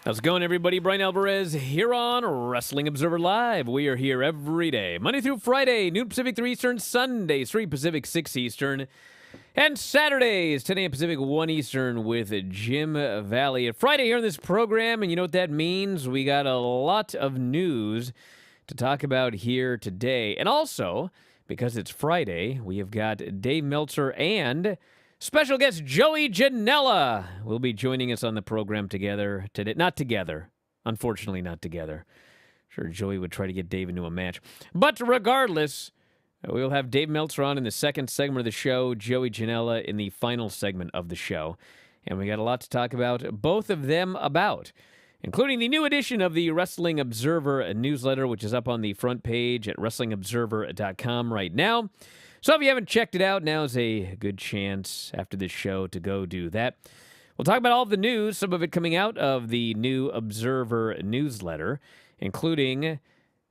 How's it going, everybody? Bryan Alvarez here on Wrestling Observer Live. We are here every day, Monday through Friday, noon Pacific, 3 Eastern, Sundays, 3 Pacific, 6 Eastern, and Saturdays, 10 a.m. Pacific, 1 Eastern with Jim Valley. And Friday here on this program, and you know what that means? We got a lot of news to talk about here today. And also, because it's Friday, we have got Dave Meltzer and special guest Joey Janela will be joining us on the program together today. Not together. Unfortunately, not together. Sure, Joey would try to get Dave into a match. But regardless, we'll have Dave Meltzer on in the second segment of the show, Joey Janela in the final segment of the show. And we got a lot to talk about, both of them about, including the new edition of the Wrestling Observer newsletter, which is up on the front page at WrestlingObserver.com right now. So if you haven't checked it out, now's a good chance after this show to go do that. We'll talk about all of the news, some of it coming out of the new Observer newsletter, including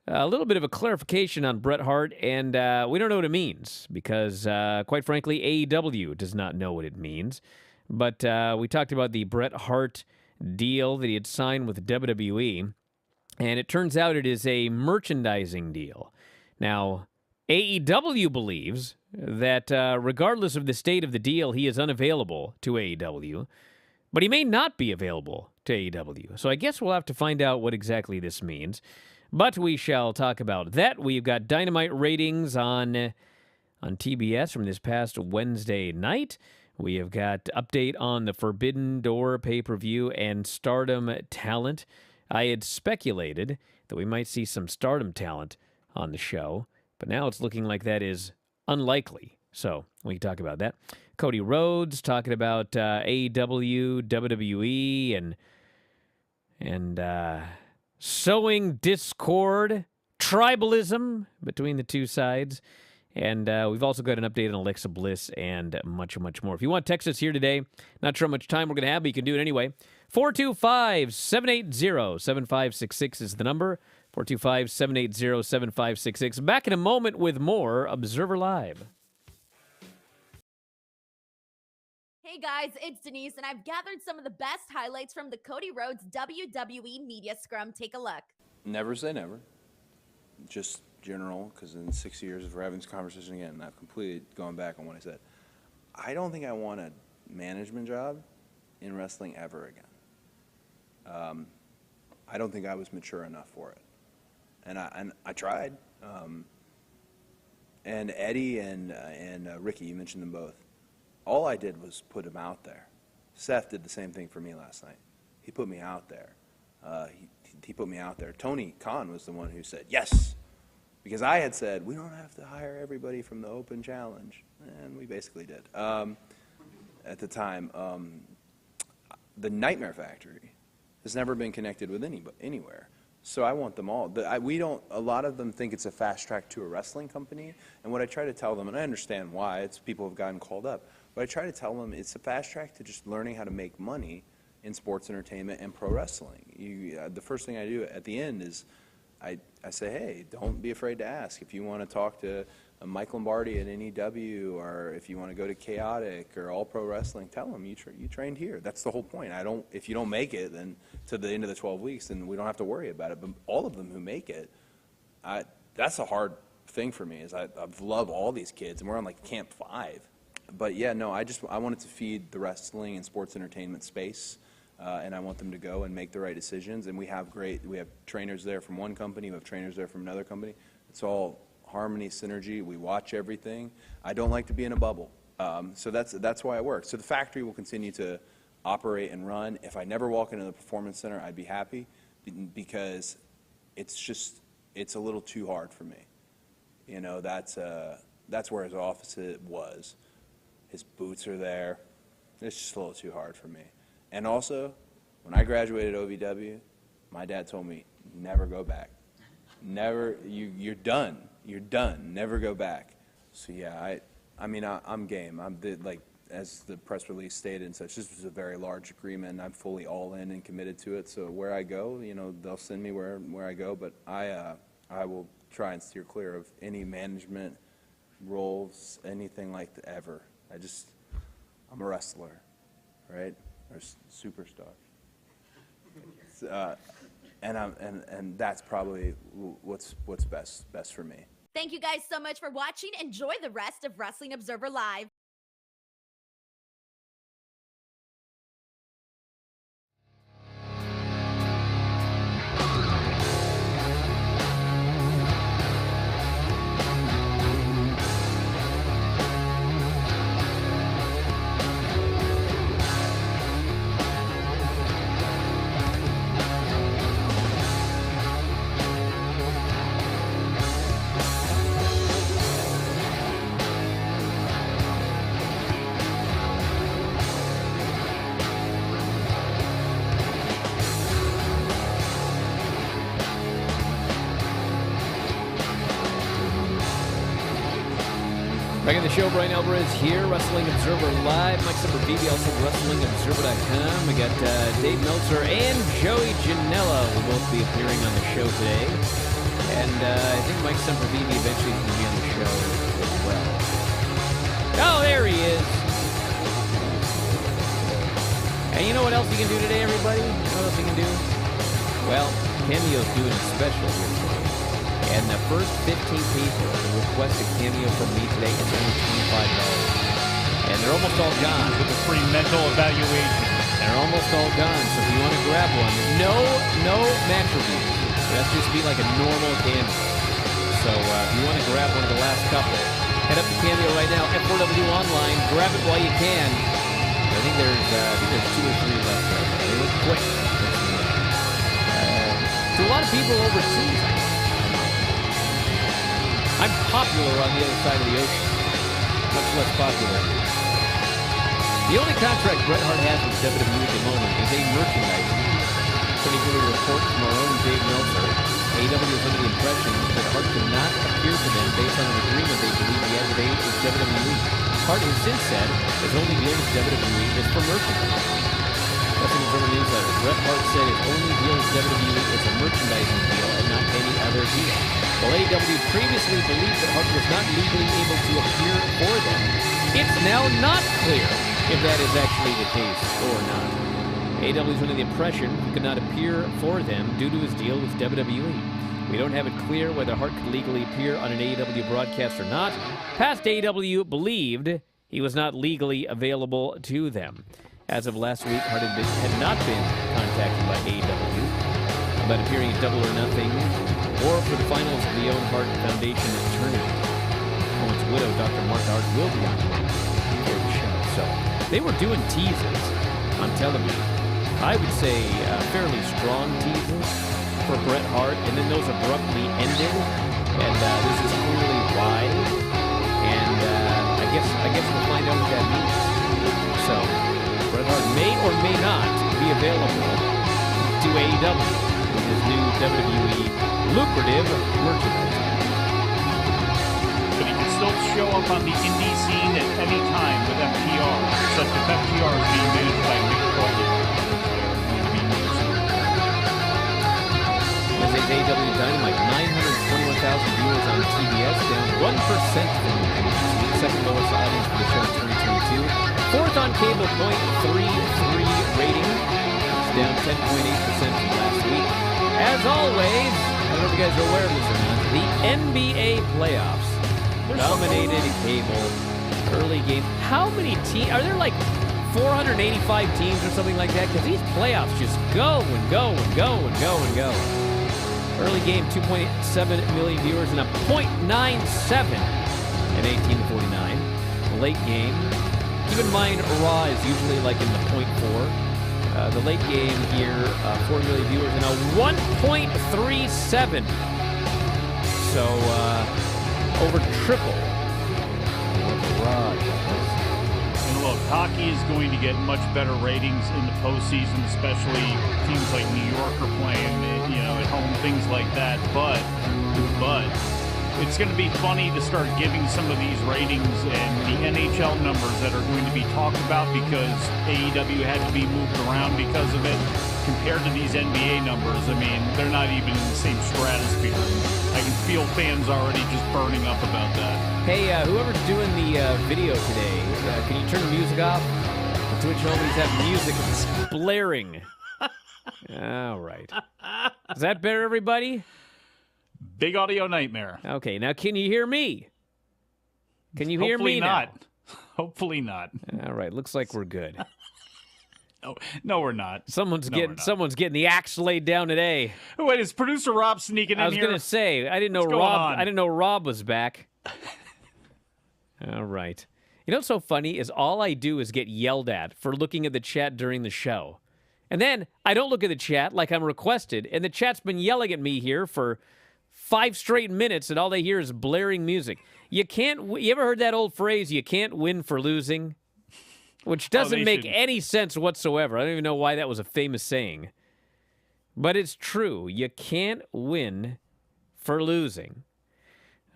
a little bit of a clarification on Bret Hart, and we don't know what it means because, quite frankly, AEW does not know what it means. But we talked about the Bret Hart deal that he had signed with WWE, and it turns out it is a merchandising deal. Now, AEW believes that regardless of the state of the deal, he is unavailable to AEW, but he may not be available to AEW. So I guess we'll have to find out what exactly this means. But we shall talk about that. We've got Dynamite ratings on TBS from this past Wednesday night. We have got update on the Forbidden Door pay-per-view and Stardom talent. I had speculated that we might see some Stardom talent on the show, but now it's looking like that is unlikely. So we can talk about that. Cody Rhodes talking about AEW, WWE, and sowing discord, tribalism between the two sides. And we've also got an update on Alexa Bliss and much, much more. If you want to text us here today, not sure how much time we're going to have, but you can do it anyway. 425-780-7566 is the number. 425-780-7566. Back in a moment with more Observer Live. Hey guys, it's Denise, and I've gathered some of the best highlights from the Cody Rhodes WWE Media Scrum. Take a look. Never say never. Just general, because in 6 years, if we're having this conversation again, I've completely gone back on what I said. I don't think I want a management job in wrestling ever again. I don't think I was mature enough for it. And I tried. And Eddie and Ricky, you mentioned them both. All I did was put them out there. Seth did the same thing for me last night. He put me out there. He put me out there. Tony Khan was the one who said, yes, because I had said, we don't have to hire everybody from the Open Challenge. And we basically did. At the time, the Nightmare Factory has never been connected with anywhere. So I want them all. A lot of them think it's a fast track to a wrestling company. And what I try to tell them, and I understand why, it's people have gotten called up, but I try to tell them it's a fast track to just learning how to make money in sports entertainment and pro wrestling. The first thing I do at the end is I say, hey, don't be afraid to ask. If you want to talk to Mike Lombardi at NEW, or if you want to go to Chaotic or All Pro Wrestling, tell them you trained here. That's the whole point. If you don't make it then to the end of the 12 weeks, then we don't have to worry about it. But all of them who make it, that's a hard thing for me. Is I love all these kids, and we're on like Camp 5. But yeah, no, I wanted to feed the wrestling and sports entertainment space. And I want them to go and make the right decisions. And we have trainers there from one company, we have trainers there from another company. It's all harmony, synergy. We watch everything. I don't like to be in a bubble. So that's why I work. So the factory will continue to operate and run. If I never walk into the Performance Center, I'd be happy, because it's a little too hard for me. You know, that's where his office was. His boots are there. It's just a little too hard for me. And also, when I graduated OVW, my dad told me, never go back. Never, you're done. You're done. Never go back. So yeah, I'm game. Like, as the press release stated and such, this was a very large agreement, and I'm fully all in and committed to it. So where I go, you know, they'll send me where I go, but I will try and steer clear of any management roles, anything like that ever. I'm a wrestler, right? Or superstar. And that's probably what's best for me. Thank you guys so much for watching. Enjoy the rest of Wrestling Observer Live. Back in the show, Bryan Alvarez here, Wrestling Observer Live. Mike Sempervive, also WrestlingObserver.com. We got Dave Meltzer and Joey Janela will both be appearing on the show today. And I think Mike Sempervive eventually is going to be on the show as well. Oh, there he is. And you know what else you can do today, everybody? You know what else you can do? Well, Cameo's doing a special here today. And the first 15 people who request a cameo from me today is only $25. And they're almost all gone. With a free mental evaluation. They're almost all gone, so if you want to grab one, no match reviews. That's just be like a normal cameo. So if you want to grab one of the last couple, head up to Cameo right now, F4W Online, grab it while you can. I think there's 2 or 3 left right now. They look quick. To a lot of people overseas, I'm popular on the other side of the ocean. Much less popular. The only contract Bret Hart has with WWE at the moment is a merchandise. According to a report from our own Dave Meltzer, AEW is under the impression that Hart cannot appear for them based on an agreement they believe he has with WWE. Hart has since said his only deal with WWE is for merchandise. Wrestling Observer Newsletter. Bret Hart said his only deal with WWE is a merchandising deal and not any other deal. While AEW previously believed that Hart was not legally able to appear for them, it's now not clear if that is actually the case or not. AEW is under the impression he could not appear for them due to his deal with WWE. We don't have it clear whether Hart could legally appear on an AEW broadcast or not. Past AEW believed he was not legally available to them. As of last week, Hart had not been contacted by AEW about appearing at Double or Nothing or for the finals of the Owen Hart Foundation tournament. widow, Dr. Martha Hart, will be on for the show. So they were doing teases on television. I would say fairly strong teases for Bret Hart, and then those abruptly ended, and this is clearly why. And I guess we'll find out what that means. So Bret Hart may or may not be available to AEW with his new WWE lucrative merchandise. But he can still show up on the indie scene at any time with FTR, such as FTR is being managed by Mick Foley. As a AEW Dynamite, 921,000 viewers on TBS, down 1% from the previous week. Second lowest audience for the show in 2022. Fourth on cable, .33 rating. It's down 10.8% from last week. As always, I don't know if you guys are aware of this or not, the NBA playoffs dominated cable early game. How many teams? Are there like 485 teams or something like that? Because these playoffs just go and go and go and go and go. Early game, 2.7 million viewers and a .97 at 18:49. Late game, keep in mind Raw is usually like in the .4. The late game here, 4 million viewers and a 1.37. So over triple what the Raw was. And look, hockey is going to get much better ratings in the postseason, especially teams like New York are playing, at home, things like that. But it's going to be funny to start giving some of these ratings and the NHL numbers that are going to be talked about because AEW had to be moved around because of it. Compared to these NBA numbers, I mean, they're not even in the same stratosphere. I can feel fans already just burning up about that. Hey, whoever's doing the video today, can you turn the music off? The Twitch homies have music that's blaring. All right. Is that better, everybody? Big audio nightmare. Okay, now can you hear me? Can you hear me now? Hopefully not. All right, looks like we're good. No, we're not. Someone's getting the axe laid down today. Wait, is producer Rob sneaking in here? I was gonna say I didn't know Rob. I didn't know Rob was back. All right. You know what's so funny is all I do is get yelled at for looking at the chat during the show, and then I don't look at the chat like I'm requested, and the chat's been yelling at me here for 5 straight minutes, and all they hear is blaring music. You ever heard that old phrase? You can't win for losing. Which doesn't make any sense whatsoever. I don't even know why that was a famous saying. But it's true. You can't win for losing.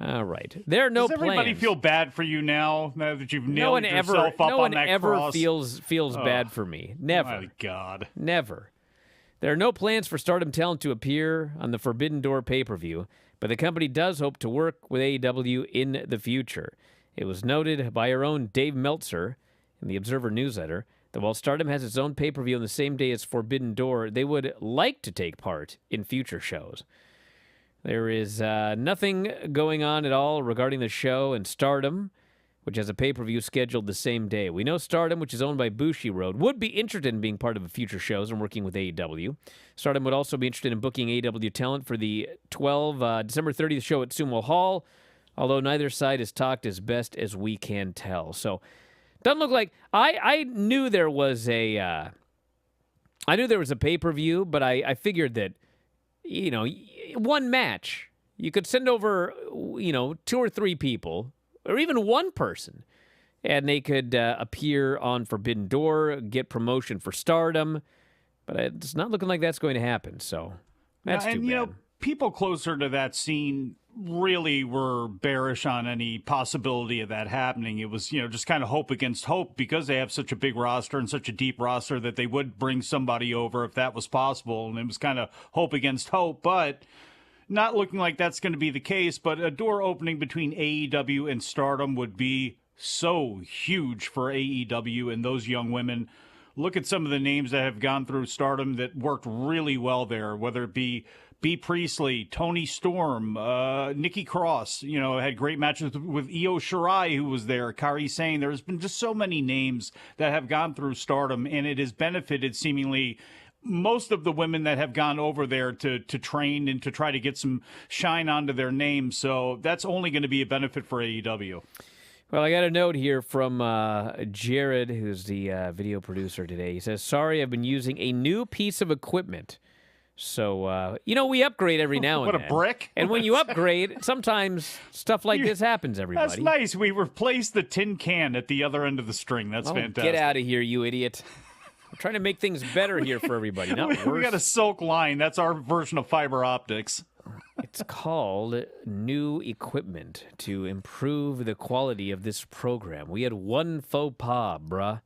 All right. There are no plans. Does everybody feel bad for you now that you've nailed yourself up on that cross? No one ever feels bad for me. Never. My God. Never. There are no plans for Stardom talent to appear on the Forbidden Door pay-per-view, but the company does hope to work with AEW in the future. It was noted by our own Dave Meltzer in the Observer newsletter that while Stardom has its own pay-per-view on the same day as Forbidden Door, they would like to take part in future shows. There is nothing going on at all regarding the show and Stardom, which has a pay-per-view scheduled the same day. We know Stardom, which is owned by Bushiroad, would be interested in being part of future shows and working with AEW. Stardom would also be interested in booking AEW talent for the December 30th show at Sumo Hall, although neither side has talked as best as we can tell. So doesn't look like I knew there was a pay-per-view, but I figured that one match you could send over 2 or 3 people or even one person, and they could appear on Forbidden Door, get promotion for Stardom, but it's not looking like that's going to happen. So that's too bad. People closer to that scene really were bearish on any possibility of that happening. It was, just kind of hope against hope because they have such a big roster and such a deep roster that they would bring somebody over if that was possible. And it was kind of hope against hope, but not looking like that's going to be the case. But a door opening between AEW and Stardom would be so huge for AEW and those young women. Look at some of the names that have gone through Stardom that worked really well there, whether it be B. Priestley, Tony Storm, Nikki Cross, had great matches with Io Shirai, who was there, Kairi Sane. There's been just so many names that have gone through Stardom, and it has benefited seemingly most of the women that have gone over there to train and to try to get some shine onto their name. So that's only going to be a benefit for AEW. Well, I got a note here from Jared, who's the video producer today. He says, sorry, I've been using a new piece of equipment. So, we upgrade every now and then. What, a brick? And when you upgrade, sometimes stuff like this happens, everybody. That's nice. We replaced the tin can at the other end of the string. That's fantastic. Get out of here, you idiot. I'm trying to make things better here for everybody, not worse. We got a silk line. That's our version of fiber optics. It's called new equipment to improve the quality of this program. We had one faux pas, bruh.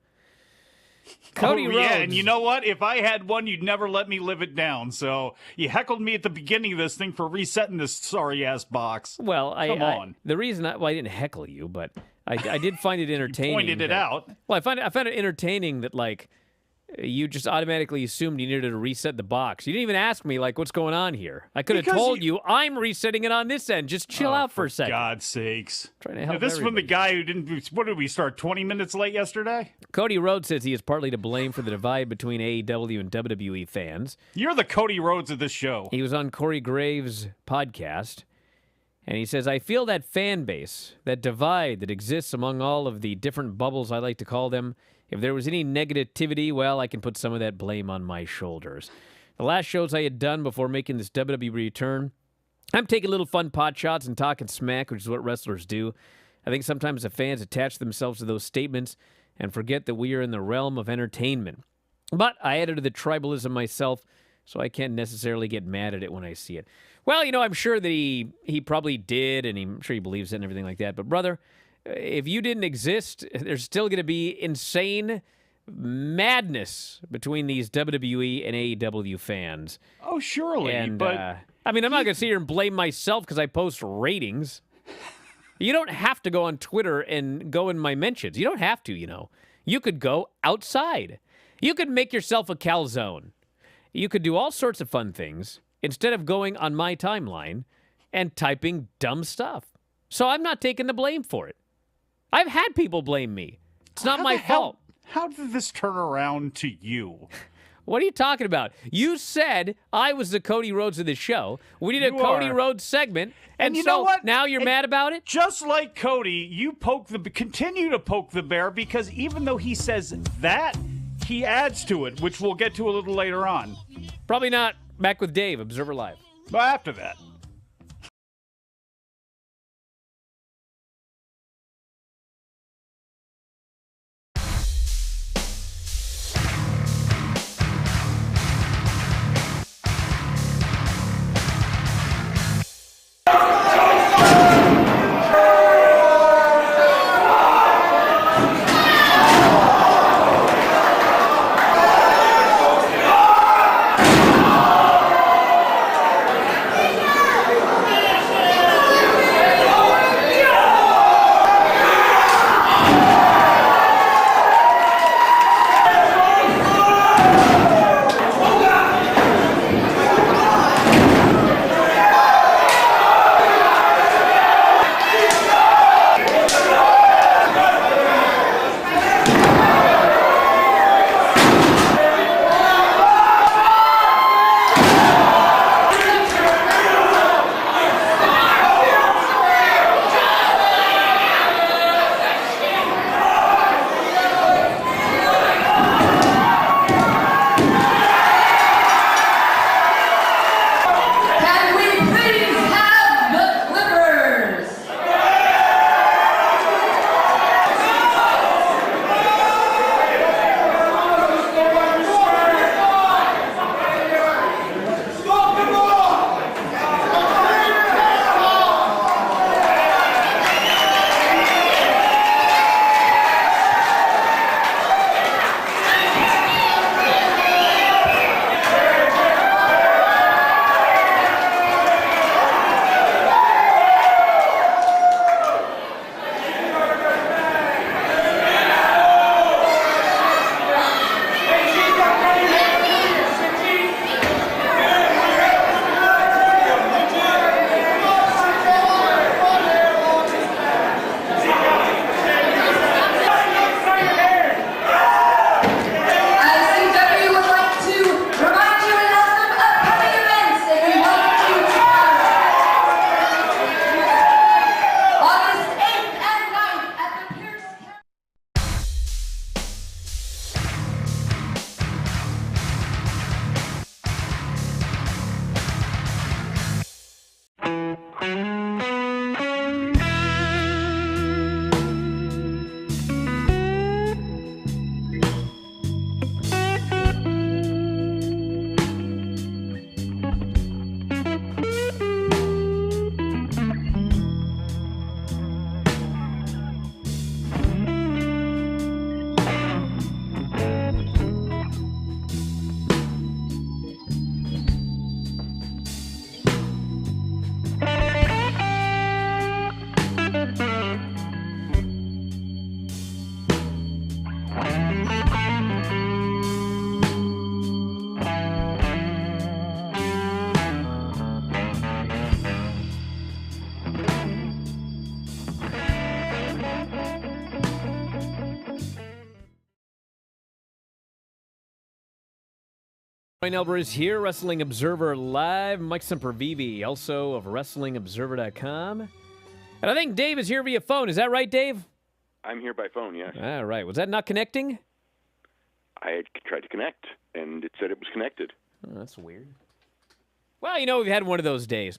Cody Rhodes. Yeah, and you know what? If I had one, you'd never let me live it down. So you heckled me at the beginning of this thing for resetting this sorry-ass box. Well, Come on. The reason I didn't heckle you, but I did find it entertaining. You pointed it out. Well, I found it entertaining that, like, you just automatically assumed you needed to reset the box. You didn't even ask me, like, what's going on here. I could have told you I'm resetting it on this end. Just chill out for a second. For God's sakes. Trying to help This is from the everybody. guy who didn't... What did we start, 20 minutes late yesterday? Cody Rhodes says he is partly to blame for the divide between AEW and WWE fans. You're the Cody Rhodes of this show. He was on Corey Graves' podcast, and he says, I feel that fan base, that divide that exists among all of the different bubbles, I like to call them. If there was any negativity, well, I can put some of that blame on my shoulders. The last shows I had done before making this WWE return, I'm taking little fun pot shots and talking smack, which is what wrestlers do. I think sometimes the fans attach themselves to those statements and forget that we are in the realm of entertainment. But I added to the tribalism myself, so I can't necessarily get mad at it when I see it. Well, I'm sure that he probably did, and I'm sure he believes it and everything like that. But, brother, if you didn't exist, there's still going to be insane madness between these WWE and AEW fans. Oh, surely. And, but I'm not going to sit here and blame myself because I post ratings. You don't have to go on Twitter and go in my mentions. You don't have to, You could go outside. You could make yourself a calzone. You could do all sorts of fun things instead of going on my timeline and typing dumb stuff. So I'm not taking the blame for it. I've had people blame me. It's not my fault. How did this turn around to you? What are you talking about? You said I was the Cody Rhodes of the show. We need a Cody Rhodes segment. And you so know what? Now you're mad about it? Just like Cody, you continue to poke the bear because even though he says that, he adds to it, which we'll get to a little later on. Probably not. Back with Dave, Observer Live. But after that. Bryan Alvarez here, Wrestling Observer Live. Mike Sempervive, also of WrestlingObserver.com. And I think Dave is here via phone. Is that right, Dave? I'm here by phone, yes. All right. Was that not connecting? I had tried to connect, and it said it was connected. Oh, that's weird. Well, we've had one of those days.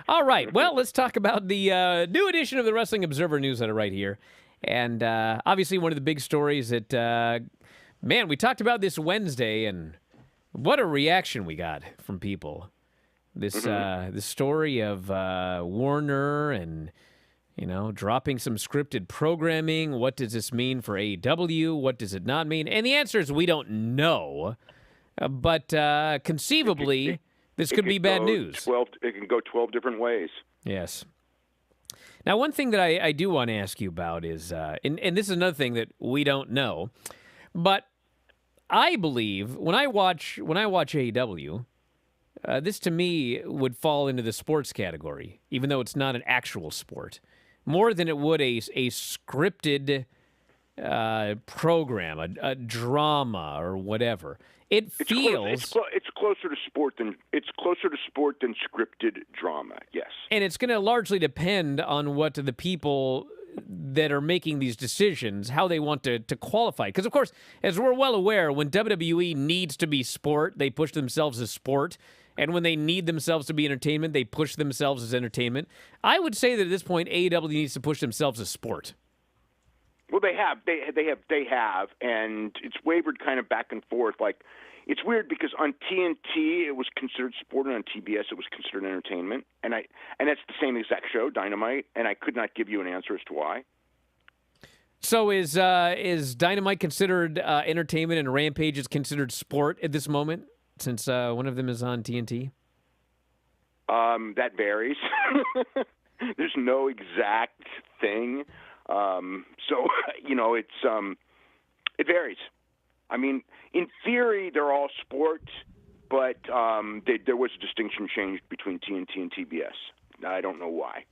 All right. Well, let's talk about the new edition of the Wrestling Observer newsletter right here. And obviously one of the big stories that, we talked about this Wednesday, and what a reaction we got from people. This story of Warner and, dropping some scripted programming. What does this mean for AEW? What does it not mean? And the answer is we don't know. But conceivably, this could be bad news. It can go 12 different ways. Yes. Now, one thing that I do want to ask you about is, and this is another thing that we don't know, but I believe when I watch AEW, this to me would fall into the sports category, even though it's not an actual sport, more than it would a scripted program, a drama or whatever. It's closer to sport than scripted drama. Yes, and it's going to largely depend on what the people that are making these decisions, how they want to qualify. Because, of course, as we're well aware, when WWE needs to be sport, they push themselves as sport. And when they need themselves to be entertainment, they push themselves as entertainment. I would say that at this point, AEW needs to push themselves as sport. Well, they have, and it's wavered kind of back and forth. Like, it's weird because on TNT it was considered sport, and on TBS it was considered entertainment, and that's the same exact show, Dynamite, and I could not give you an answer as to why. So is Dynamite considered entertainment and Rampage is considered sport at this moment, since one of them is on TNT? That varies. There's no exact thing. It varies. I mean, in theory, they're all sports, but there was a distinction changed between TNT and TBS. I don't know why.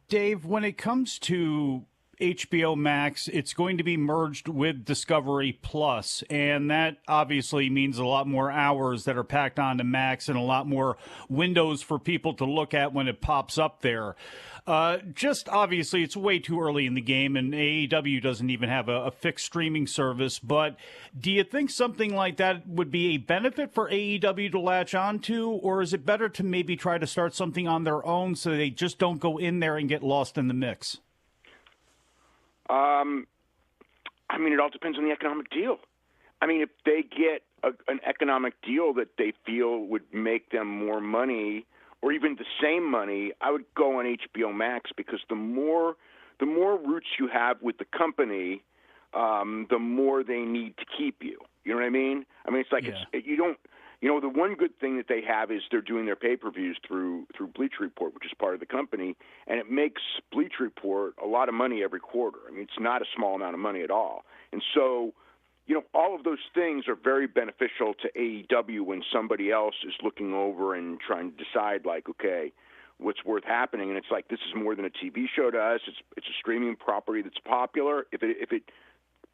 Dave, when it comes to HBO Max, it's going to be merged with Discovery Plus, and that obviously means a lot more hours that are packed onto Max and a lot more windows for people to look at when it pops up there. Just obviously, it's way too early in the game, and AEW doesn't even have a fixed streaming service, but do you think something like that would be a benefit for AEW to latch onto, or is it better to maybe try to start something on their own so they just don't go in there and get lost in the mix? It all depends on the economic deal. If they get an economic deal that they feel would make them more money or even the same money, I would go on HBO Max, because the more roots you have with the company, the more they need to keep you. You know what I mean? It's like the one good thing that they have is they're doing their pay-per-views through Bleacher Report, which is part of the company, and it makes Bleacher Report a lot of money every quarter. It's not a small amount of money at all. And so, all of those things are very beneficial to AEW when somebody else is looking over and trying to decide, like, okay, what's worth happening? And it's like, this is more than a TV show to us. It's a streaming property that's popular. If it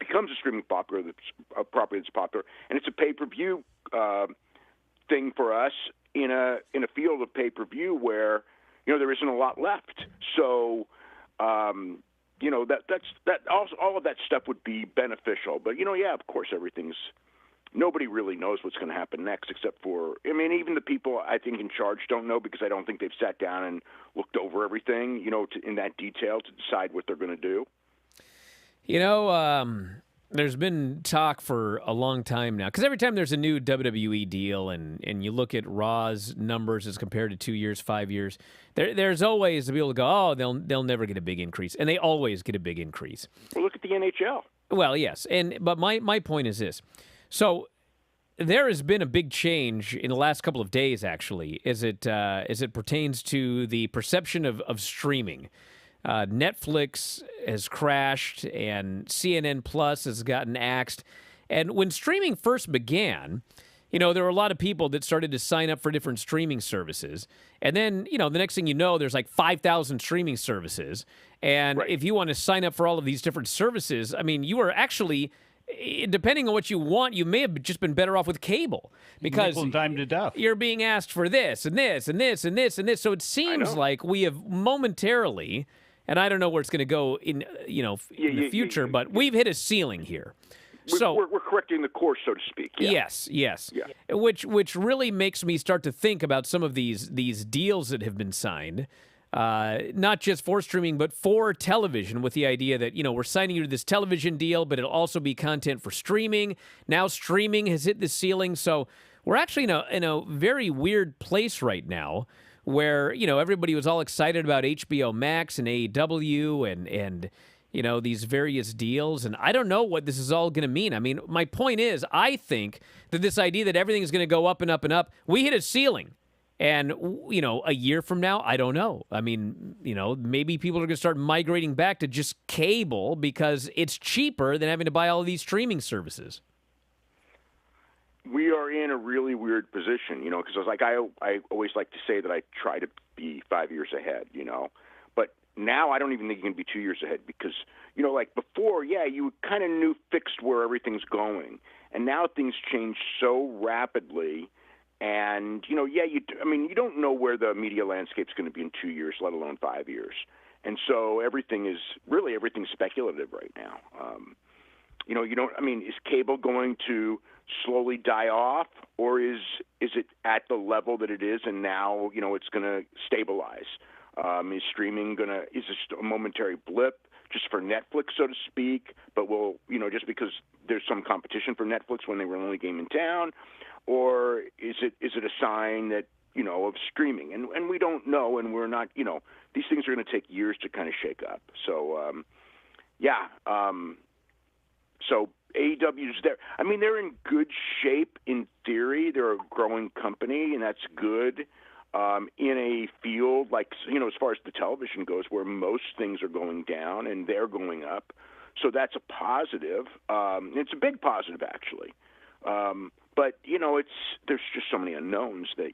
becomes a streaming property that's popular, and it's a pay-per-view thing for us in a field of pay-per-view where there isn't a lot left. So all of that stuff would be beneficial. But of course, nobody really knows what's going to happen next, except for even the people I think in charge don't know, because I don't think they've sat down and looked over everything in that detail to decide what they're going to do. There's been talk for a long time now, because every time there's a new WWE deal and you look at Raw's numbers as compared to 2 years, 5 years, there's always the people to go, oh, they'll never get a big increase, and they always get a big increase. Well, look at the NHL. Well, yes, but my point is this. So there has been a big change in the last couple of days, actually, as it pertains to the perception of streaming. Netflix has crashed, and CNN Plus has gotten axed. And when streaming first began, there were a lot of people that started to sign up for different streaming services. And then, the next thing you know, there's like 5,000 streaming services. And if you want to sign up for all of these different services, you are actually depending on what you want, you may have just been better off with cable because Nickel and dime to death. you're being asked for this and this and this and this and this. So it seems like we have momentarily, and I don't know where it's going to go in in the future, but we've hit a ceiling here. We're correcting the course, so to speak. Yeah. Yes. Yeah. Which really makes me start to think about some of these deals that have been signed, not just for streaming, but for television, with the idea that, we're signing you to this television deal, but it'll also be content for streaming. Now streaming has hit the ceiling, so we're actually in a very weird place right now where, everybody was all excited about HBO Max and AEW and these various deals. And I don't know what this is all going to mean. I mean, my point is, I think that this idea that everything is going to go up and up and up, we hit a ceiling. And, a year from now, I don't know. I mean, maybe people are going to start migrating back to just cable because it's cheaper than having to buy all of these streaming services. We are in a really weird position, because I always like to say that I try to be 5 years ahead, But now I don't even think you can be 2 years ahead because, like before, you kind of knew fixed where everything's going. And now things change so rapidly. And, you don't know where the media landscape's going to be in 2 years, let alone 5 years. And so everything's speculative right now. Is cable going to slowly die off, or is it at the level that it is and now, it's going to stabilize? Is streaming is this a momentary blip just for Netflix, so to speak, but just because there's some competition for Netflix when they were the only game in town? Or is it a sign that, of streaming? And we don't know, and we're not, these things are going to take years to kind of shake up. So, so AEW is there. I mean, they're in good shape in theory. They're a growing company, and that's good. In a field like, as far as the television goes, where most things are going down and they're going up. So that's a positive. It's a big positive, actually. But, there's just so many unknowns that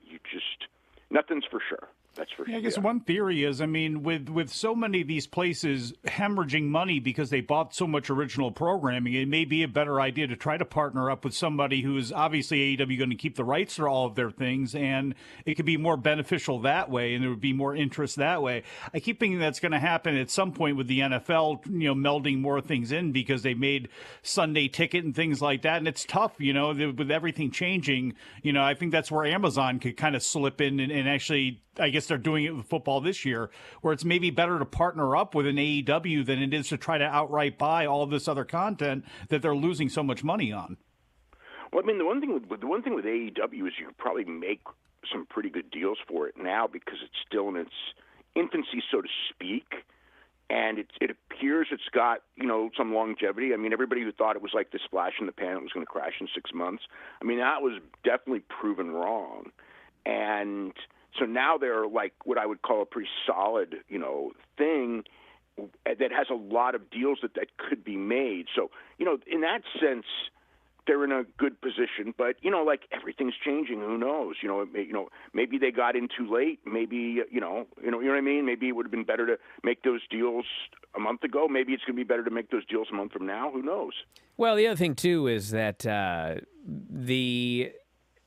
nothing's for sure. That's for sure. I guess one theory is, with so many of these places hemorrhaging money because they bought so much original programming, it may be a better idea to try to partner up with somebody who is obviously AEW going to keep the rights for all of their things, and it could be more beneficial that way, and there would be more interest that way. I keep thinking that's going to happen at some point with the NFL, melding more things in because they made Sunday Ticket and things like that, and it's tough, with everything changing. I think that's where Amazon could kind of slip in and actually, I guess they're doing it with football this year, where it's maybe better to partner up with an AEW than it is to try to outright buy all this other content that they're losing so much money on. Well, the one thing with AEW is you could probably make some pretty good deals for it now because it's still in its infancy, so to speak, and it appears it's got some longevity. Everybody who thought it was like this flash in the pan, it was going to crash in 6 months. That was definitely proven wrong, and so now they're like what I would call a pretty solid, thing that has a lot of deals that could be made. So, in that sense, they're in a good position. But, like everything's changing. Who knows? Maybe they got in too late. Maybe, you know what I mean? Maybe it would have been better to make those deals a month ago. Maybe it's going to be better to make those deals a month from now. Who knows? Well, the other thing, too, is that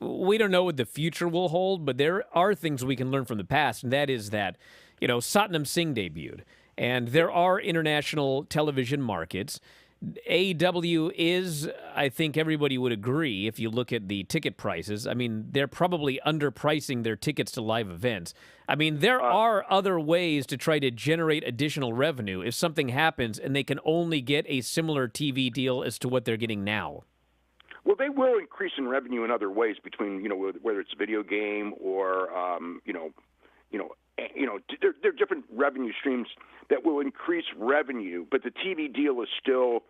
we don't know what the future will hold, but there are things we can learn from the past, and that is that, Satnam Singh debuted, and there are international television markets. AEW is, I think everybody would agree, if you look at the ticket prices, they're probably underpricing their tickets to live events. There are other ways to try to generate additional revenue if something happens and they can only get a similar TV deal as to what they're getting now. Well, they will increase in revenue in other ways between, whether it's video game or, there are different revenue streams that will increase revenue, but the TV deal is still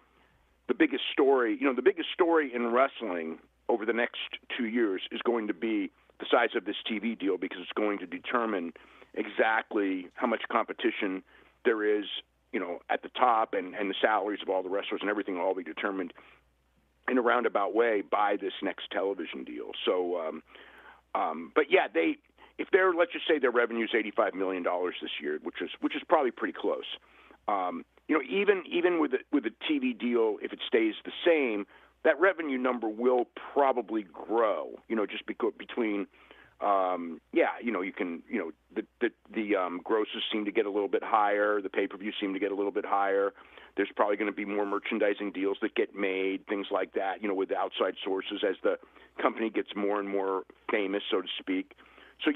the biggest story. The biggest story in wrestling over the next 2 years is going to be the size of this TV deal because it's going to determine exactly how much competition there is, at the top and the salaries of all the wrestlers and everything will all be determined in a roundabout way by this next television deal. So, but yeah, let's just say their revenue is $85 million this year, which is probably pretty close. even with the TV deal, if it stays the same, that revenue number will probably grow. Just because between, the grosses seem to get a little bit higher, the pay-per-view seem to get a little bit higher. There's probably going to be more merchandising deals that get made, things like that, with outside sources as the company gets more and more famous, so to speak. So,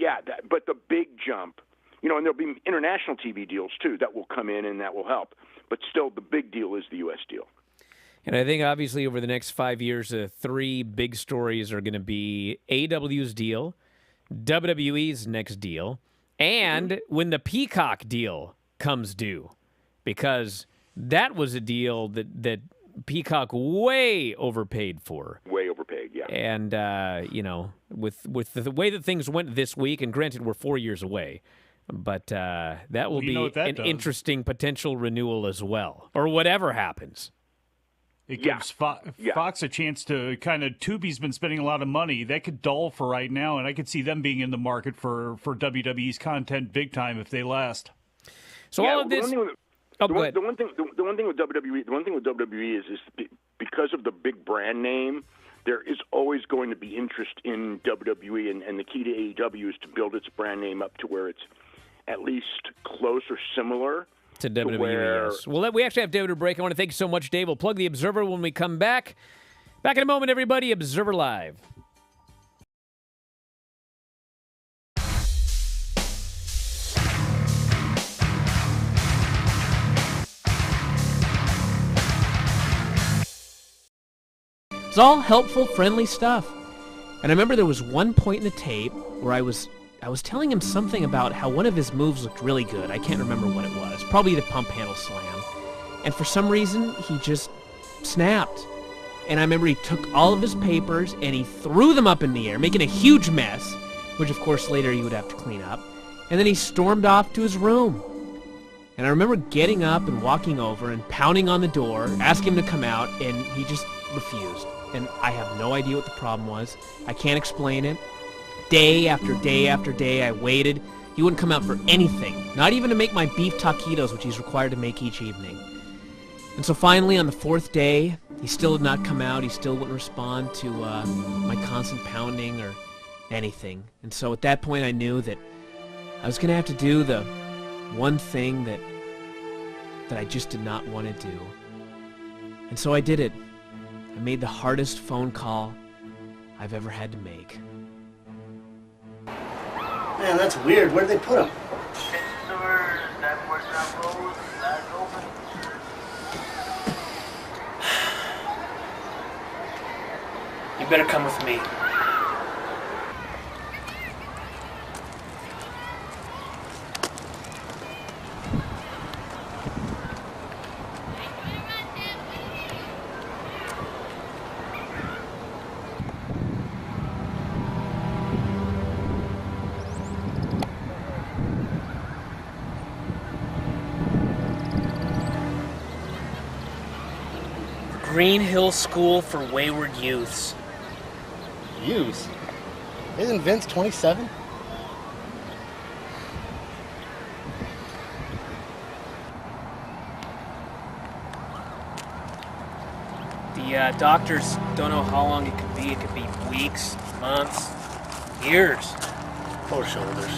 but the big jump, and there'll be international TV deals, too, that will come in and that will help. But still, the big deal is the U.S. deal. And I think, obviously, over the next 5 years, 3 big stories are going to be AEW's deal, WWE's next deal, and when the Peacock deal comes due. Because that was a deal that Peacock way overpaid for. Way overpaid, yeah. And, with the way that things went this week, and granted, we're 4 years away, but that will be an interesting potential renewal as well, or whatever happens. It gives Fox a chance to Tubi's been spending a lot of money. That could dull for right now, and I could see them being in the market for WWE's content big time if they last. So all of this... The one thing with WWE is because of the big brand name, there is always going to be interest in WWE, and the key to AEW is to build its brand name up to where it's at least close or similar to WWE. Yes. Well, we actually have David to break. I want to thank you so much, Dave. We'll plug the Observer when we come back. Back in a moment, everybody. Observer Live. It's all helpful, friendly stuff. And I remember there was one point in the tape where I was telling him something about how one of his moves looked really good. I can't remember what it was. Probably the pump handle slam. And for some reason, he just snapped. And I remember he took all of his papers and he threw them up in the air, making a huge mess, which of course later he would have to clean up. And then he stormed off to his room. And I remember getting up and walking over and pounding on the door, asking him to come out, and he just refused. And I have no idea what the problem was. I can't explain it. Day after day after day, I waited. He wouldn't come out for anything, not even to make my beef taquitos, which he's required to make each evening. And so finally, on the 4th day, he still did not come out. He still wouldn't respond to my constant pounding or anything. And so at that point, I knew that I was going to have to do the one thing that I just did not want to do. And so I did it. I made the hardest phone call I've ever had to make. Man, that's weird. Where'd they put him? You better come with me. Green Hill School for Wayward Youths. Youths? Isn't Vince 27? The doctors don't know how long it could be. It could be weeks, months, years. Poor shoulders.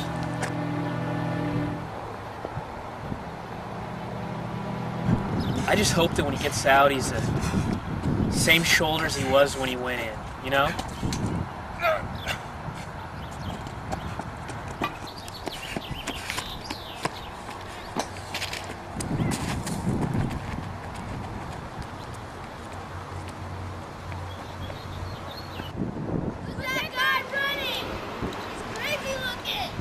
I just hope that when he gets out, he's the same shoulders he was when he went in, you know? That guy running! He's crazy looking!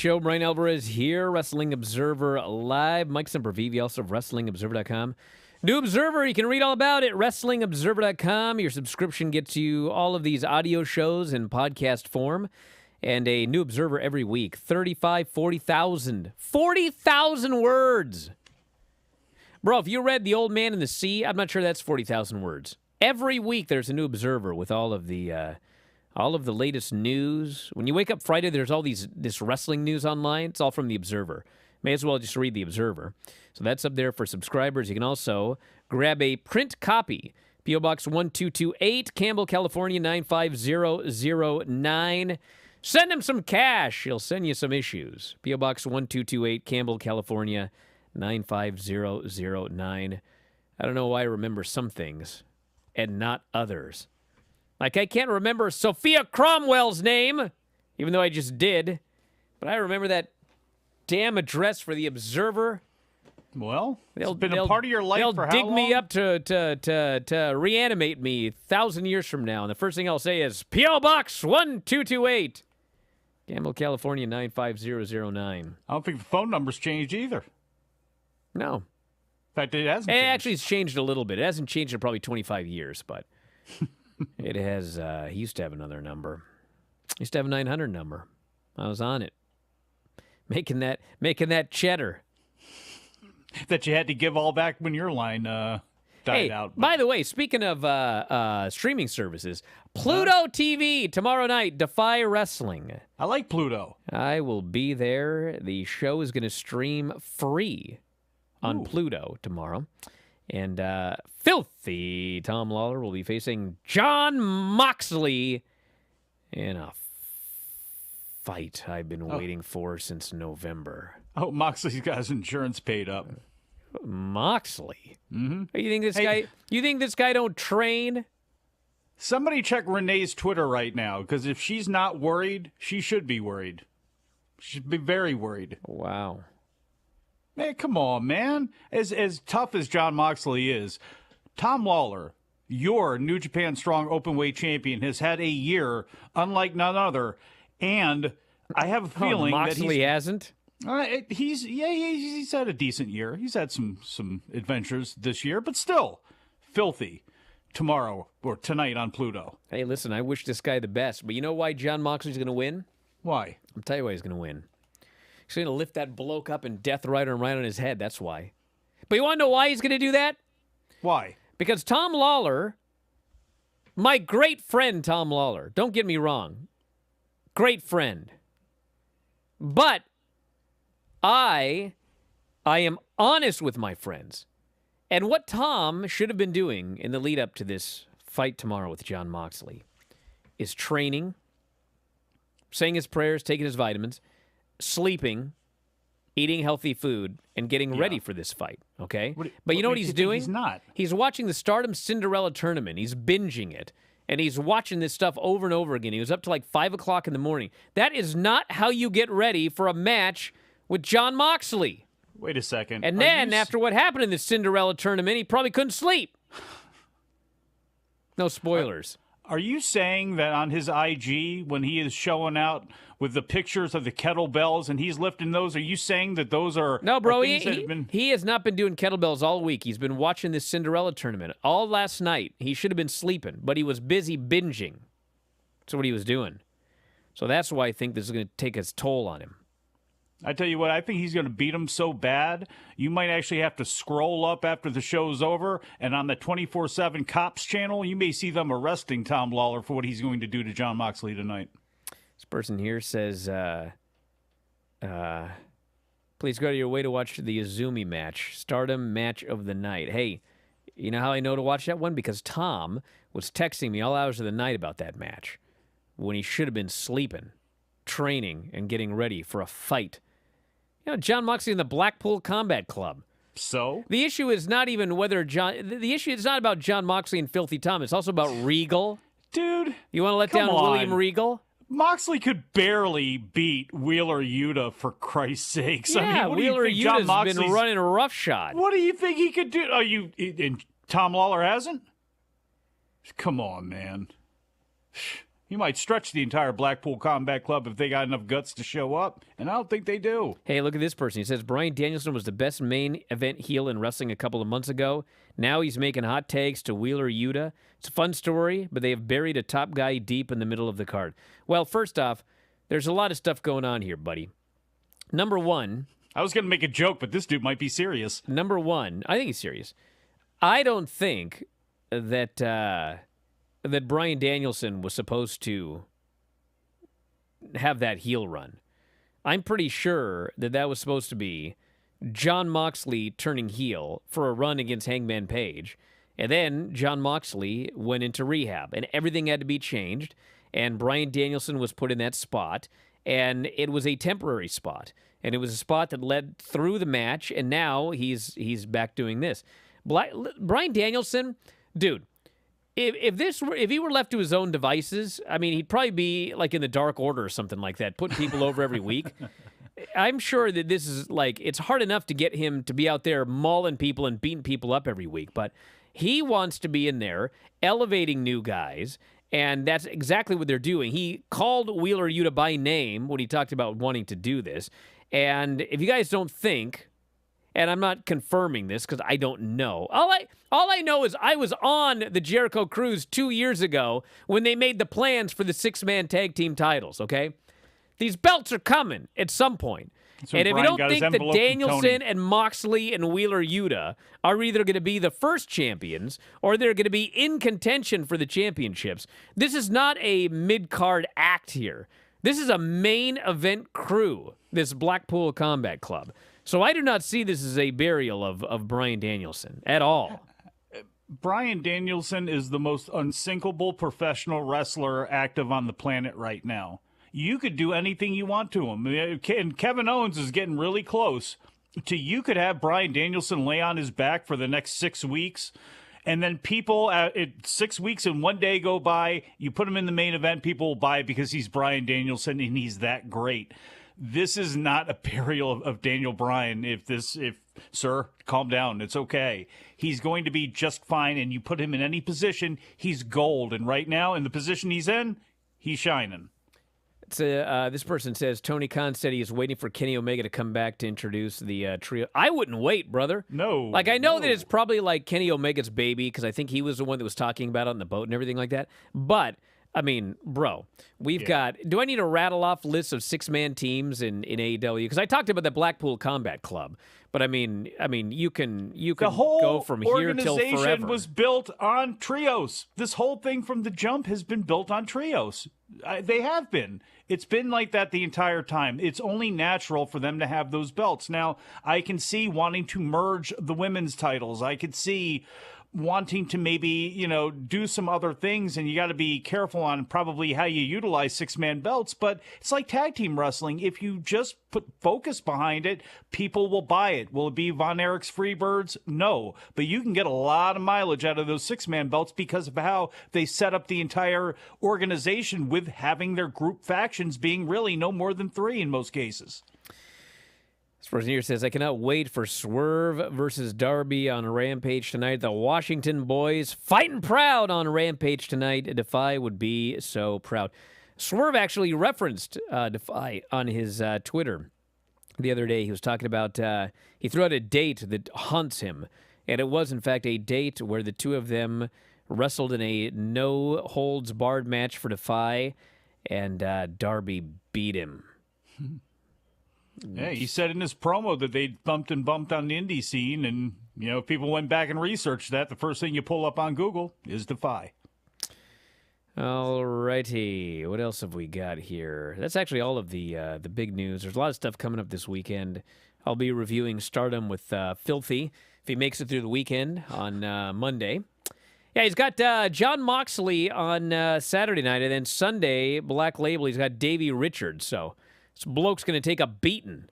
show. Bryan Alvarez here, Wrestling Observer Live. Mike Sempervive, also of WrestlingObserver.com. New Observer, you can read all about it, WrestlingObserver.com. Your subscription gets you all of these audio shows in podcast form, and a New Observer every week. 40,000 words. Bro, if you read The Old Man and the Sea, I'm not sure that's 40,000 words. Every week there's a New Observer with all of the latest news. When you wake up Friday, there's all this wrestling news online. It's all from The Observer. May as well just read The Observer. So that's up there for subscribers. You can also grab a print copy. P.O. Box 1228, Campbell, California, 95009. Send him some cash. He'll send you some issues. P.O. Box 1228, Campbell, California, 95009. I don't know why I remember some things and not others. Like, I can't remember Sophia Cromwell's name, even though I just did. But I remember that damn address for The Observer. Well, it's been a part of your life for how long? They'll dig me up to reanimate me 1,000 years from now. And the first thing I'll say is, P.O. Box 1228, Campbell, California, 95009. I don't think the phone number's changed either. No. In fact, it hasn't changed. Actually, it's changed a little bit. It hasn't changed in probably 25 years, but it has. He used to have another number. He used to have a 900 number. I was on it. Making that cheddar. That you had to give all back when your line died out. By the way, speaking of streaming services, Pluto TV tomorrow night, Defy Wrestling. I like Pluto. I will be there. The show is going to stream free on Pluto tomorrow. And filthy Tom Lawler will be facing Jon Moxley in a fight I've been waiting for since November. Oh, Moxley's got his insurance paid up. Moxley? Mm-hmm. You think this guy? You think this guy don't train? Somebody check Renee's Twitter right now, because if she's not worried, she should be worried. She should be very worried. Wow. Man, come on, man. As tough as Jon Moxley is, Tom Lawler, your New Japan Strong Openweight champion, has had a year unlike none other, and I have a feeling that Moxley hasn't. He's had a decent year. He's had some adventures this year, but still, filthy. Tomorrow or tonight on Pluto. Hey, listen, I wish this guy the best, but you know why Jon Moxley's going to win? Why? I'll tell you why he's going to win. He's going to lift that bloke up and Death Rider him right on his head. That's why. But you want to know why he's going to do that? Why? Because Tom Lawler, my great friend Tom Lawler, don't get me wrong, great friend. But I am honest with my friends. And what Tom should have been doing in the lead up to this fight tomorrow with Jon Moxley is training, saying his prayers, taking his vitamins, sleeping, eating healthy food, and getting ready for this fight, okay? But you know what he's doing? He's not. He's watching the Stardom Cinderella tournament. He's binging it. And he's watching this stuff over and over again. He was up to like 5 o'clock in the morning. That is not how you get ready for a match with Jon Moxley. Wait a second. And then, after what happened in the Cinderella tournament, he probably couldn't sleep. No spoilers. Are you saying that on his IG, when he is showing out with the pictures of the kettlebells and he's lifting those, are you saying that those are... No, bro, he has not been doing kettlebells all week. He's been watching this Cinderella tournament all last night. He should have been sleeping, but he was busy binging. That's what he was doing. So that's why I think this is going to take its toll on him. I tell you what, I think he's going to beat him so bad, you might actually have to scroll up after the show's over, and on the 24/7 Cops channel, you may see them arresting Tom Lawler for what he's going to do to Jon Moxley tonight. This person here says, please go to your way to watch the Izumi match, Stardom Match of the Night. Hey, you know how I know to watch that one? Because Tom was texting me all hours of the night about that match when he should have been sleeping, training, and getting ready for a fight. You know, Jon Moxley in the Blackpool Combat Club. So? The issue is not even whether the issue is not about Jon Moxley and Filthy Tom. It's also about Regal. Dude. You want to let down William Regal? Moxley could barely beat Wheeler Yuta, for Christ's sakes. Yeah, I mean, what Wheeler do you think Yuta's been running roughshod. What do you think he could do? And Tom Lawler hasn't? Come on, man. He might stretch the entire Blackpool Combat Club if they got enough guts to show up, and I don't think they do. Hey, look at this person. He says Bryan Danielson was the best main event heel in wrestling a couple of months ago. Now he's making hot takes to Wheeler Yuta. It's a fun story, but they have buried a top guy deep in the middle of the card. Well, first off, there's a lot of stuff going on here, buddy. Number one. I was going to make a joke, but this dude might be serious. Number one, I think he's serious. I don't think that that Bryan Danielson was supposed to have that heel run. I'm pretty sure that that was supposed to be Jon Moxley turning heel for a run against Hangman Page. And then Jon Moxley went into rehab, and everything had to be changed, and Bryan Danielson was put in that spot, and it was a temporary spot. And it was a spot that led through the match, and now he's back doing this. Bryan Danielson, dude, if he were left to his own devices, I mean, he'd probably be like in the Dark Order or something like that, putting people over every week. I'm sure that this is like, it's hard enough to get him to be out there mauling people and beating people up every week, but he wants to be in there elevating new guys, and that's exactly what they're doing. He called Wheeler Yuta by name when he talked about wanting to do this, and if you guys don't think, and I'm not confirming this because I don't know. All I know is I was on the Jericho Cruise 2 years ago when they made the plans for the 6-man tag team titles, okay? These belts are coming at some point. And if Bryan you don't think that Danielson and Moxley and Wheeler Yuta are either going to be the first champions or they're going to be in contention for the championships, this is not a mid-card act here. This is a main event crew, this Blackpool Combat Club. So I do not see this as a burial of Bryan Danielson at all. Bryan Danielson is the most unsinkable professional wrestler active on the planet right now. You could do anything you want to him. And Kevin Owens is getting really close to you could have Bryan Danielson lay on his back for the next 6 weeks. And then people, 6 weeks and 1 day go by, you put him in the main event, people will buy it because he's Bryan Danielson and he's that great. This is not a burial of Daniel Bryan. Sir, calm down. It's okay. He's going to be just fine, and you put him in any position, he's gold. And right now, in the position he's in, he's shining. This person says Tony Khan said he is waiting for Kenny Omega to come back to introduce the trio. I wouldn't wait, brother. No. Like, I know that it's probably like Kenny Omega's baby because I think he was the one that was talking about it on the boat and everything like that. But I mean, bro, we've got. Do I need to rattle off lists of 6-man teams in AEW? Because I talked about the Blackpool Combat Club, but I mean, you can go from here till forever. The whole organization was built on trios. This whole thing from the jump has been built on trios. They have been. It's been like that the entire time. It's only natural for them to have those belts. Now, I can see wanting to merge the women's titles. I could see wanting to maybe, do some other things, and you got to be careful on probably how you utilize 6-man belts, but it's like tag team wrestling. If you just put focus behind it, people will buy it. Will it be Von Erich's Freebirds? No, but you can get a lot of mileage out of those 6-man belts because of how they set up the entire organization with having their group factions being really no more than 3 in most cases. This person here says, I cannot wait for Swerve versus Darby on Rampage tonight. The Washington boys fighting proud on Rampage tonight. Defy would be so proud. Swerve actually referenced Defy on his Twitter the other day. He was talking about, he threw out a date that haunts him. And it was, in fact, a date where the two of them wrestled in a no-holds-barred match for Defy, and Darby beat him. Yeah, he said in his promo that they bumped on the indie scene, and if people went back and researched that, the first thing you pull up on Google is Defy. All righty, what else have we got here? That's actually all of the big news. There's a lot of stuff coming up this weekend. I'll be reviewing Stardom with Filthy if he makes it through the weekend on Monday. Yeah, he's got Jon Moxley on Saturday night, and then Sunday, Black Label, he's got Davey Richards, so this bloke's going to take a beating.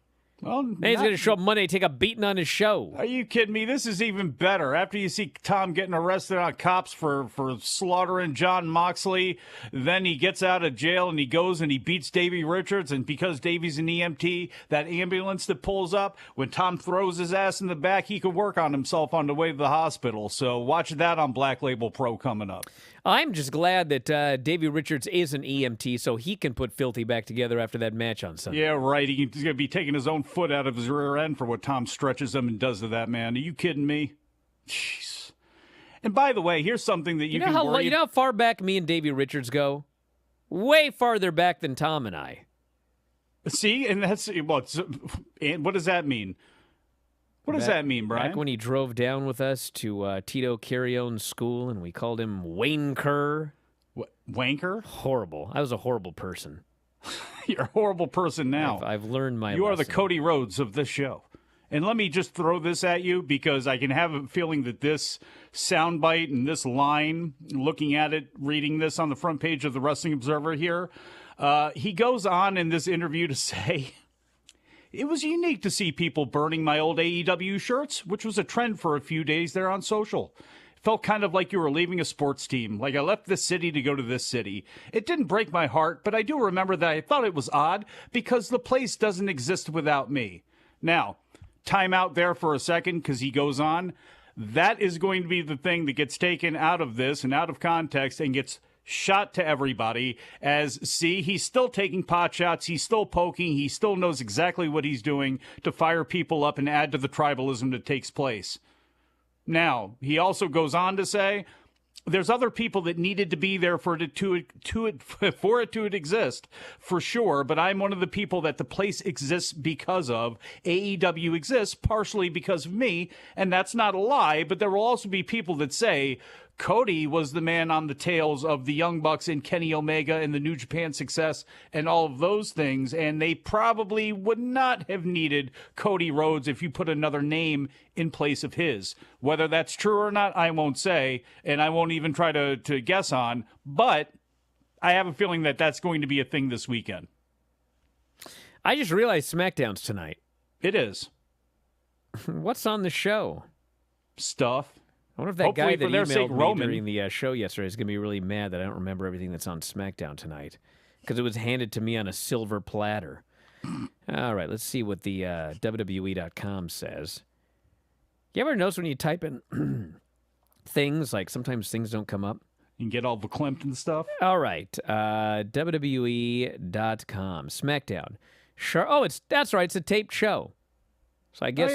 Well, Now he's going to show up Monday, take a beating on his show. Are you kidding me? This is even better. After you see Tom getting arrested on cops for slaughtering John Moxley, then he gets out of jail and he goes and he beats Davey Richards. And because Davey's an EMT, that ambulance that pulls up, when Tom throws his ass in the back, he can work on himself on the way to the hospital. So watch that on Black Label Pro coming up. I'm just glad that Davey Richards is an EMT so he can put Filthy back together after that match on Sunday. Yeah, right. He's going to be taking his own foot out of his rear end for what Tom stretches him and does to that man. Are you kidding me? Jeez. And by the way, here's something that you know how far back me and Davey Richards go? Way farther back than Tom and I. See, and that's what does that mean? What does that mean, Brian? Back when he drove down with us to Tito Carrione's school and we called him Wayne Kerr. Wanker? Horrible. I was a horrible person. You're a horrible person now. I've learned my You lesson. are the Cody Rhodes of this show. And let me just throw this at you because I can have a feeling that this soundbite and this line, looking at it, reading this on the front page of the Wrestling Observer here, he goes on in this interview to say, it was unique to see people burning my old AEW shirts, which was a trend for a few days there on social. It felt kind of like you were leaving a sports team, like I left this city to go to this city. It didn't break my heart, but I do remember that I thought it was odd because the place doesn't exist without me. Now, time out there for a second because he goes on. That is going to be the thing that gets taken out of this and out of context and gets shot to everybody as, see, he's still taking pot shots, he's still poking, he still knows exactly what he's doing to fire people up and add to the tribalism that takes place. Now, he also goes on to say, there's other people that needed to be there for it to exist, for sure, but I'm one of the people that the place exists because of. AEW exists partially because of me, and that's not a lie, but there will also be people that say, Cody was the man on the tails of the Young Bucks and Kenny Omega and the New Japan success and all of those things, and they probably would not have needed Cody Rhodes if you put another name in place of his. Whether that's true or not, I won't say, and I won't even try to guess on, but I have a feeling that that's going to be a thing this weekend. I just realized SmackDown's tonight. It is. What's on the show? Stuff. I wonder if that Hopefully guy that for their sake, emailed me Roman. during the show yesterday is going to be really mad that I don't remember everything that's on SmackDown tonight because it was handed to me on a silver platter. All right, let's see what the WWE.com says. You ever notice when you type in things, like sometimes things don't come up? You can get all verklempt and stuff. All right, WWE.com, SmackDown. Sure. That's right, it's a taped show. So I guess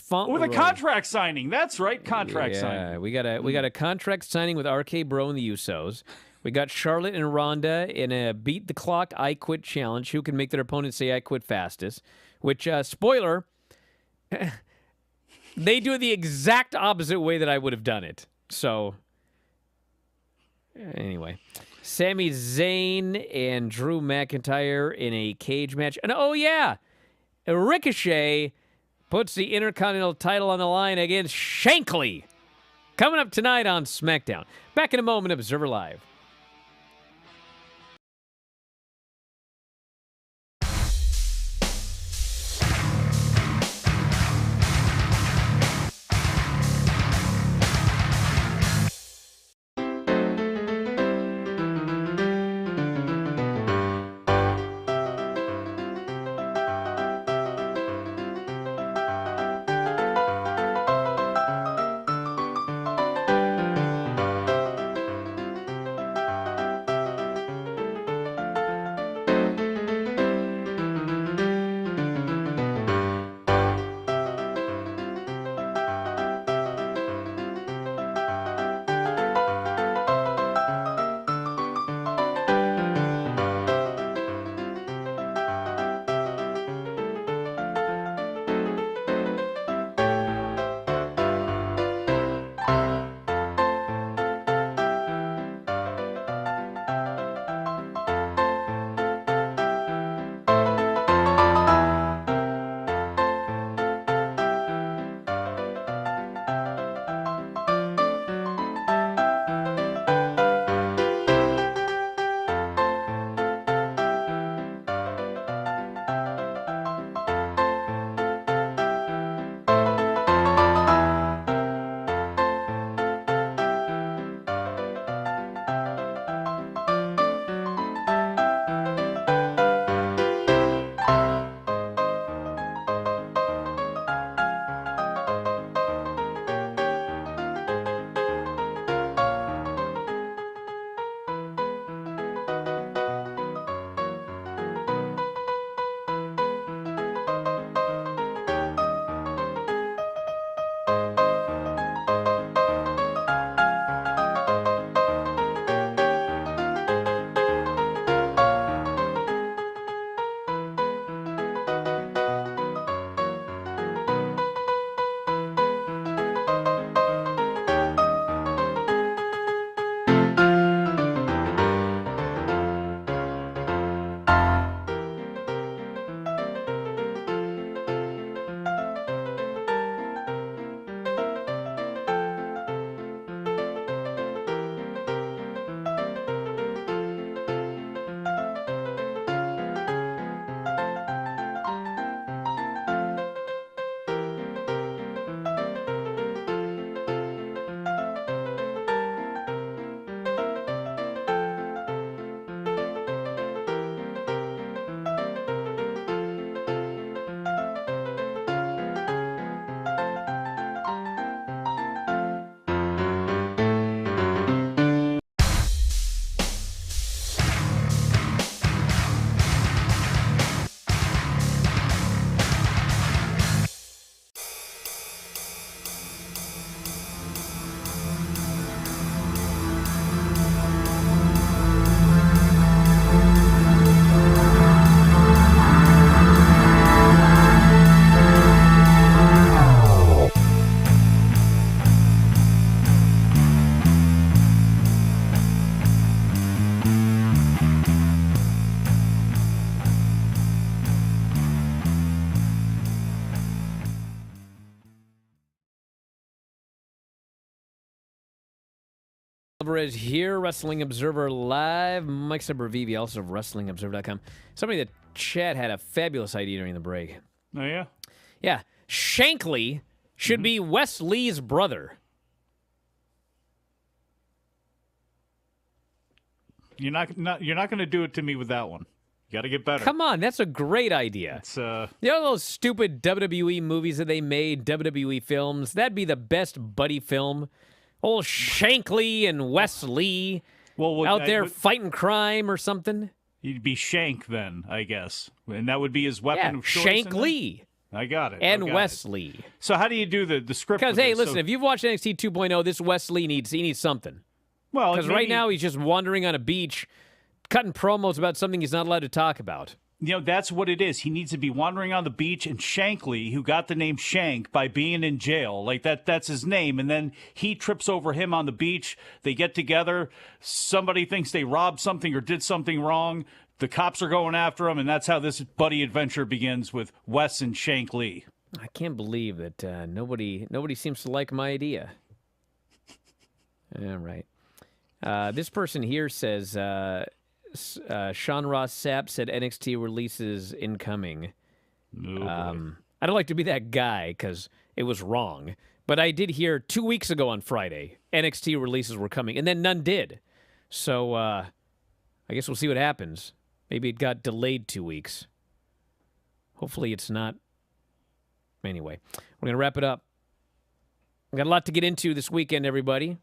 with a contract signing. That's right, contract signing. We got a contract signing with RK Bro and the Usos. We got Charlotte and Ronda in a beat the clock I quit challenge. Who can make their opponent say I quit fastest? Which spoiler, they do it the exact opposite way that I would have done it. So anyway, Sami Zayn and Drew McIntyre in a cage match. And Ricochet puts the Intercontinental title on the line against Shankly. Coming up tonight on SmackDown. Back in a moment, Observer Live. Alvarez here, Wrestling Observer Live. Mike Sempervive, also of WrestlingObserver.com. Somebody in the chat had a fabulous idea during the break. Oh, yeah? Yeah. Shankly should be Wes Lee's brother. You're not going to do it to me with that one. You got to get better. Come on, that's a great idea. It's, You know those stupid WWE movies that they made, WWE films? That'd be the best buddy film. Old Shankly and Wes Lee out there fighting crime or something. He'd be Shank then, I guess. And that would be his weapon of choice. Shank Lee. I got it. And Wes Lee. So how do you do the script? Because, hey, listen, if you've watched NXT 2.0, this Wes Lee needs something. Well, because right now he's just wandering on a beach, cutting promos about something he's not allowed to talk about. You know, that's what it is. He needs to be wandering on the beach, and Shankly, who got the name Shank by being in jail, like that's his name, and then he trips over him on the beach. They get together. Somebody thinks they robbed something or did something wrong. The cops are going after him, and that's how this buddy adventure begins with Wes and Shank Lee. I can't believe that nobody seems to like my idea. All right. This person here says, Sean Ross Sapp said NXT releases incoming. I don't like to be that guy because it was wrong. But I did hear 2 weeks ago on Friday, NXT releases were coming, and then none did. So I guess we'll see what happens. Maybe it got delayed 2 weeks. Hopefully it's not. Anyway, we're going to wrap it up. We've got a lot to get into this weekend, everybody.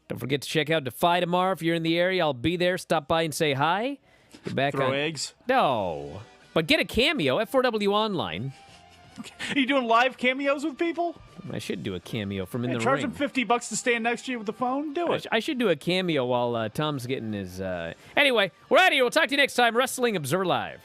Don't forget to check out Defy tomorrow. If you're in the area, I'll be there. Stop by and say hi. Get back Throw eggs? No. But get a cameo at 4W Online. Are you doing live cameos with people? I should do a cameo from in the charge ring. Charge them $50 to stand next to you with the phone? Do it. I should do a cameo while Tom's getting his... Anyway, we're out of here. We'll talk to you next time. Wrestling Observer Live.